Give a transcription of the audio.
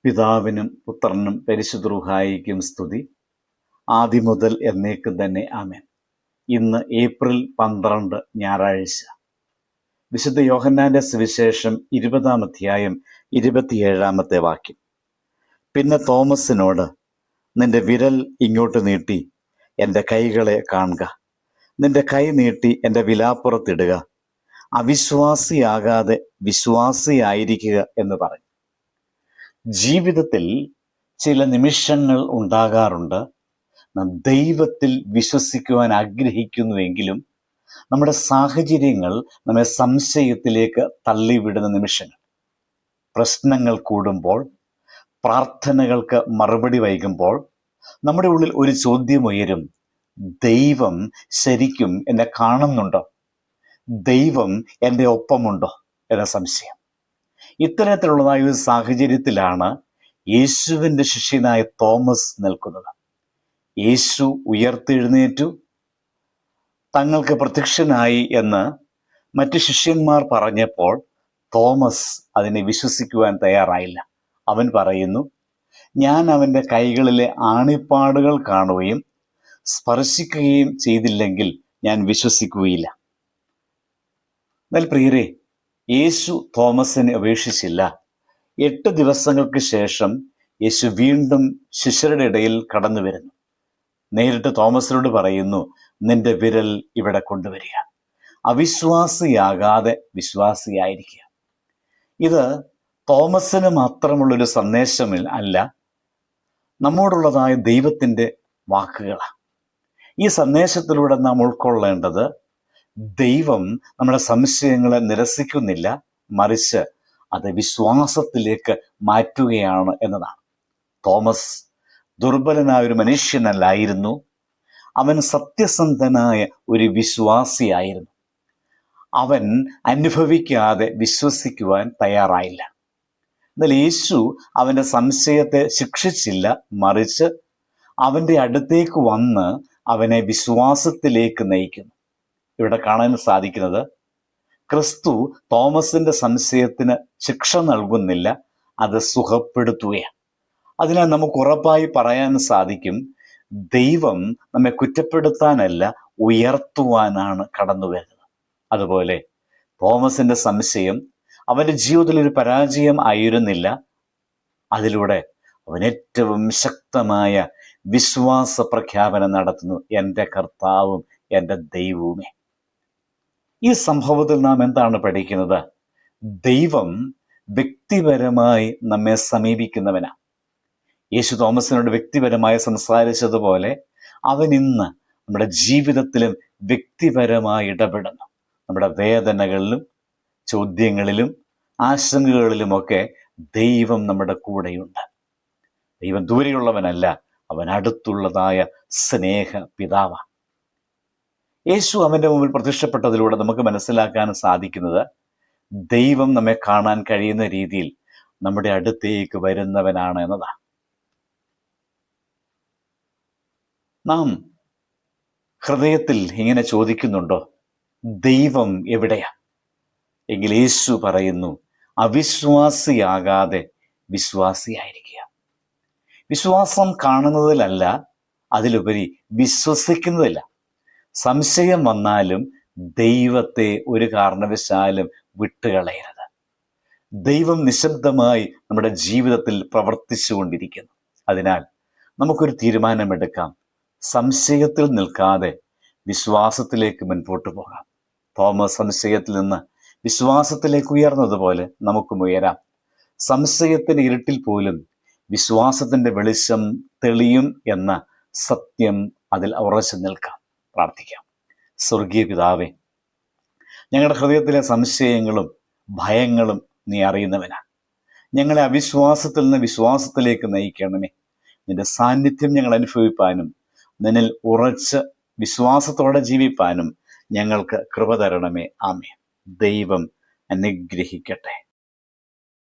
പിതാവിനും പുത്രനും പരിശുദ്ധ റൂഹായിക്കും സ്തുതി, ആദ്യം മുതൽ എന്നേക്കും തന്നെ ആമേൻ. ഇന്ന് ഏപ്രിൽ 12 ഞായറാഴ്ച. വിശുദ്ധ യോഹന്നാന്റെ സുവിശേഷം 20-ാം അധ്യായം 27-ാമത്തെ വാക്യം. പിന്നെ തോമസിനോട്, നിന്റെ വിരൽ ഇങ്ങോട്ട് നീട്ടി എൻ്റെ കൈകളെ കാണുക, നിന്റെ കൈ നീട്ടി എൻ്റെ വിലാപ്പുറത്തിടുക, അവിശ്വാസിയാകാതെ വിശ്വാസിയായിരിക്കുക എന്ന് പറഞ്ഞു. ജീവിതത്തിൽ ചില നിമിഷങ്ങൾ ഉണ്ടാകാറുണ്ട്. നാം ദൈവത്തിൽ വിശ്വസിക്കുവാൻ ആഗ്രഹിക്കുന്നുവെങ്കിലും നമ്മുടെ സാഹചര്യങ്ങൾ നമ്മെ സംശയത്തിലേക്ക് തള്ളിവിടുന്ന നിമിഷങ്ങൾ. പ്രശ്നങ്ങൾ കൂടുമ്പോൾ, പ്രാർത്ഥനകൾക്ക് മറുപടി വൈകുമ്പോൾ നമ്മുടെ ഉള്ളിൽ ഒരു ചോദ്യം ഉയരും: ദൈവം ശരിക്കും എന്നെ കാണുന്നുണ്ടോ? ദൈവം എൻ്റെ ഒപ്പമുണ്ടോ എന്ന സംശയം. ഇത്തരത്തിലുള്ളതായ ഒരു സാഹചര്യത്തിലാണ് യേശുവിൻ്റെ ശിഷ്യനായ തോമസ് നിൽക്കുന്നത്. യേശു ഉയർത്തെഴുന്നേറ്റു, തങ്ങൾക്ക് പ്രത്യക്ഷനായി എന്ന് മറ്റ് ശിഷ്യന്മാർ പറഞ്ഞപ്പോൾ തോമസ് അതിനെ വിശ്വസിക്കുവാൻ തയ്യാറായില്ല. അവൻ പറയുന്നു, ഞാൻ അവൻ്റെ കൈകളിലെ ആണിപ്പാടുകൾ കാണുകയും സ്പർശിക്കുകയും ചെയ്തില്ലെങ്കിൽ ഞാൻ വിശ്വസിക്കുകയില്ല. എന്നാൽ പ്രിയരെ, യേശു തോമസിനെ ഉപേക്ഷിച്ചില്ല. 8 ദിവസങ്ങൾക്ക് ശേഷം യേശു വീണ്ടും ശിഷ്യരുടെ ഇടയിൽ കടന്നു വരുന്നു. നേരിട്ട് തോമസിനോട് പറയുന്നു, നിന്റെ വിരൽ ഇവിടെ കൊണ്ടുവരിക, അവിശ്വാസിയാകാതെ വിശ്വാസിയായിരിക്കുക. ഇത് തോമസിന് മാത്രമുള്ളൊരു സന്ദേശം അല്ല, നമ്മോടുള്ളതായ ദൈവത്തിൻ്റെ വാക്കുകളാണ്. ഈ സന്ദേശത്തിലൂടെ നാം ഉൾക്കൊള്ളേണ്ടത്, ദൈവം നമ്മുടെ സംശയങ്ങളെ നിരസിക്കുന്നില്ല, മറിച്ച് അത് വിശ്വാസത്തിലേക്ക് മാറ്റുകയാണ് എന്നതാണ്. തോമസ് ദുർബലനായ ഒരു മനുഷ്യനല്ലായിരുന്നു, അവൻ സത്യസന്ധനായ ഒരു വിശ്വാസിയായിരുന്നു. അവൻ അനുഭവിക്കാതെ വിശ്വസിക്കുവാൻ തയ്യാറായില്ല. എന്നാൽ യേശു അവൻ്റെ സംശയത്തെ ശിക്ഷിച്ചില്ല, മറിച്ച് അവൻ്റെ അടുത്തേക്ക് വന്ന് അവനെ വിശ്വാസത്തിലേക്ക് നയിക്കുന്നു. ഇവിടെ കാണാൻ സാധിക്കുന്നത്, ക്രിസ്തു തോമസിന്റെ സംശയത്തിന് ശിക്ഷ നൽകുന്നില്ല, അത് സുഖപ്പെടുത്തുകയാണ്. അതിനാൽ നമുക്ക് ഉറപ്പായി പറയാൻ സാധിക്കും, ദൈവം നമ്മെ കുറ്റപ്പെടുത്താനല്ല, ഉയർത്തുവാനാണ് കടന്നു വരുന്നത്. അതുപോലെ തോമസിന്റെ സംശയം അവൻ്റെ ജീവിതത്തിൽ ഒരു പരാജയം ആയിരുന്നില്ല. അതിലൂടെ അവൻ ഏറ്റവും ശക്തമായ വിശ്വാസ പ്രഖ്യാപനം നടത്തുന്നു: എൻ്റെ കർത്താവും എൻ്റെ ദൈവവുമേ. ഈ സംഭവത്തിൽ നാം എന്താണ് പഠിക്കുന്നത്? ദൈവം വ്യക്തിപരമായി നമ്മെ സമീപിക്കുന്നവനാണ്. യേശു തോമസിനോട് വ്യക്തിപരമായി സംസാരിച്ചതുപോലെ അവൻ ഇന്ന് നമ്മുടെ ജീവിതത്തിലും വ്യക്തിപരമായി ഇടപെടുന്നു. നമ്മുടെ വേദനകളിലും ചോദ്യങ്ങളിലും ആശങ്കകളിലുമൊക്കെ ദൈവം നമ്മുടെ കൂടെയുണ്ട്. ദൈവം ദൂരെയുള്ളവനല്ല, അവൻ അടുത്തുള്ളതായ സ്നേഹ പിതാവാണ്. യേശു അവൻ്റെ മുമ്പിൽ പ്രത്യക്ഷപ്പെട്ടതിലൂടെ നമുക്ക് മനസ്സിലാക്കാൻ സാധിക്കുന്നത്, ദൈവം നമ്മെ കാണാൻ കഴിയുന്ന രീതിയിൽ നമ്മുടെ അടുത്തേക്ക് വരുന്നവനാണ് എന്നതാണ്. നാം ഹൃദയത്തിൽ ഇങ്ങനെ ചോദിക്കുന്നുണ്ടോ, ദൈവം എവിടെയാ? എങ്കിൽ യേശു പറയുന്നു, അവിശ്വാസിയാകാതെ വിശ്വാസിയായിരിക്കുക. വിശ്വാസം കാണുന്നതിലല്ല, അതിലുപരി വിശ്വസിക്കുന്നതില്ല. സംശയം വന്നാലും ദൈവത്തെ ഒരു കാരണവശാലും വിട്ടുകളയരുത്. ദൈവം നിശബ്ദമായി നമ്മുടെ ജീവിതത്തിൽ പ്രവർത്തിച്ചു കൊണ്ടിരിക്കുന്നു. അതിനാൽ നമുക്കൊരു തീരുമാനമെടുക്കാം, സംശയത്തിൽ നിൽക്കാതെ വിശ്വാസത്തിലേക്ക് മുൻപോട്ട് പോകാം. തോമസ് സംശയത്തിൽ നിന്ന് വിശ്വാസത്തിലേക്ക് ഉയർന്നതുപോലെ നമുക്കും ഉയരാം. സംശയത്തിൻ്റെ ഇരുട്ടിൽ പോലും വിശ്വാസത്തിൻ്റെ വെളിച്ചം തെളിയും എന്ന സത്യം അതിൽ ഉറച്ചു നിൽക്കാം. പ്രാർത്ഥിക്കാം. സ്വർഗീയ പിതാവേ, ഞങ്ങളുടെ ഹൃദയത്തിലെ സംശയങ്ങളും ഭയങ്ങളും നീ അറിയുന്നവനാണ്. ഞങ്ങളെ അവിശ്വാസത്തിൽ നിന്ന് വിശ്വാസത്തിലേക്ക് നയിക്കണമേ. നിന്റെ സാന്നിധ്യം ഞങ്ങൾ അനുഭവിപ്പാനും നിന്നിൽ ഉറച്ച് വിശ്വാസത്തോടെ ജീവിപ്പാനും ഞങ്ങൾക്ക് കൃപ തരണമേ. ആമേൻ. ദൈവം അനുഗ്രഹിക്കട്ടെ.